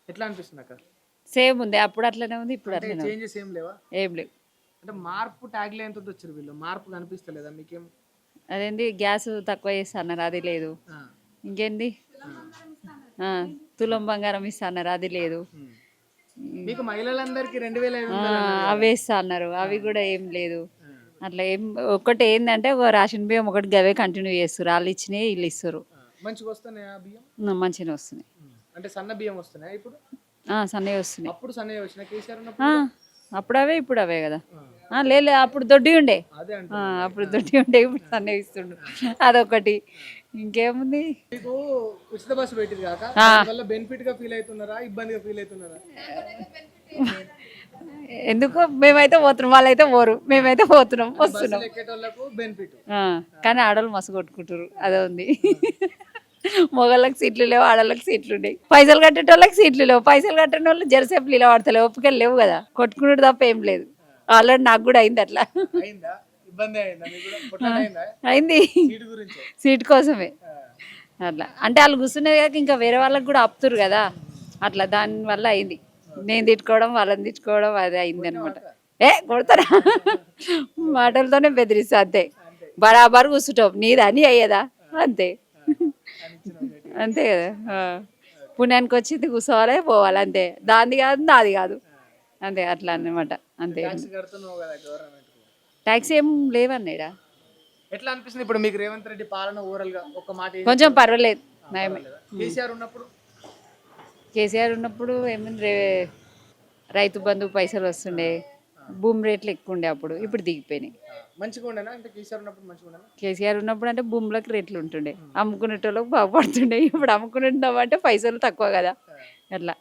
ఎట్లా అనిపిస్తుంది అక్క? సేమ్ ఉంది, అప్పుడు అట్లనే ఉంది, ఇప్పుడు అంటే అట్లనే ఉంది. చేంజెస్ ఏం లేవా? ఏం లేవు. అంటే మార్పు ట్యాగ్ లైన్ తోటి వచ్చారు వీళ్ళు, మార్పు కనిపిస్తలేదా మీకేం? అదేంటి గ్యాస్ తక్కువ చేస్తున్నారు, అది లేదు. ఆ, ఇంకేంది, ఆ, ఆ, తులం బంగారం ఇస్తున్నారు, అది లేదు. ఉమ్. మీకు మహిళలందరికీ 2500 ఆ, అన్నారు కదా. అవి ఇస్తున్నారు, అవి కూడా ఏం లేదు. అట్లా ఏం, ఒకటి ఏంటంటే ఒక రేషన్ బియ్యం ఒకటి గవే కంటిన్యూ చేస్తారు, వాళ్ళు ఇచ్చినాయి వీళ్ళు ఇస్తారు. మంచిగా వస్తున్నాయా బియ్యం? మంచిగా వస్తున్నాయి. అంటే సన్న బియ్యం వస్తున్నాయా ఇప్పుడు? సన్నవి వస్తున్నాయి. అప్పుడు సన్నయ్య వచ్చిన కేసీఆర్ ఆ, ఉన్నప్పుడు కూడా? అప్పుడు అవే ఇప్పుడు అవే కదా. ఆ, లేదు అప్పుడు దొడ్డి ఉండే. అదే ఆ, అంటున్నా. అప్పుడు దొడ్డి ఉండే, ఇప్పుడు సన్నవి ఇస్తుండు, అదొకటి. ఇంకేముంది, మీకు ఉచిత బస్సు పెట్టింది కాక ఆ, వల్ల బెనిఫిట్ గా ఫీల్ అవుతున్నారా, ఇబ్బందిగా ఫీల్ అవుతున్నారా? ఎందుకు మేమైతే పోతున్నాం, వాళ్ళైతే పోరు, మేమైతే పోతున్నాం బస్సులు వస్తున్నాం. ఎక్కేటోళ్ళకు బెనిఫిట్. కానీ ఆడవాళ్ళు మస్తు కొట్టుకుంటారు, అదే ఉంది. మొగళ్ళకి సీట్లు లేవు, ఆడవాళ్ళకి సీట్లు ఉన్నాయి. పైసలు కట్టేటోళ్ళకి సీట్లు లేవు, పైసలు కట్టిన వాళ్ళు జరసేపు నిలబడతలేవు, ఒప్పుకెళ్ళి లేవు కదా, కొట్టుకునేది తప్ప ఏం లేదు. ఆల్రెడీ నాకు కూడా అయింది అట్లా. అయిందా? ఇబ్బంది అయిందా మీకు కూడా? కొట్లాట అయిందా అయింది, సీటు గురించి? సీట్ కోసమే. అట్లా అంటే వాళ్ళు కూర్చునేది కాక ఇంకా వేరే వాళ్ళకి కూడా ఆపుతురు కదా, అట్లా దానివల్ల అయింది. నేను తిట్టుకోవడం, వాళ్ళని తిట్టుకోవడం, అది అయింది అనమాట. కొడతారా, మాటలతోనే బెదిరిస్తా అంతే. బరాబర్ కూర్చుంటాం, నీదా నీ అయ్యేదా, అంతే. అంతే కదా. పుణ్యానికి వచ్చింది కూర్చోవాలి, పోవాలి, అంతే. దాన్ని కాదు నాది కాదు, అంతే. అట్లా అన్నమాట, అంతే. ట్యాక్స్ కడుతున్నావు కదా గవర్నమెంట్ కు. ట్యాక్స్ ఏం లేవన్నాడా. ఎట్లా అనిపిస్తుంది ఇప్పుడు మీకు రేవంత్ రెడ్డి పాలన ఓవరాల్ గా? ఒక మాట ఏం కొంచెం చెప్తారు? పర్వాలేదు, నయమే. పర్వాలేదా? కేసీఆర్ ఉన్నప్పుడు? కేసీఆర్ ఉన్నప్పుడు ఏమైంది, రైతు బంధు పైసలు వస్తుండే, భూమి రేట్లు ఎక్కువ ఉండే అప్పుడు, ఇప్పుడు దిగిపోయినాయి. మంచిగా ఉండేనా? అంటే కేసీఆర్ ఉన్నప్పుడు మంచిగా ఉండేనా? కేసీఆర్ ఉన్నప్పుడు అంటే భూములకు రేట్లు ఉంటుండే, అమ్ముకునేటోళ్ళకి బాగుపడుతుండే, ఇప్పుడు అమ్ముకునేటామంటే పైసలు తక్కువ కదా, అట్లా.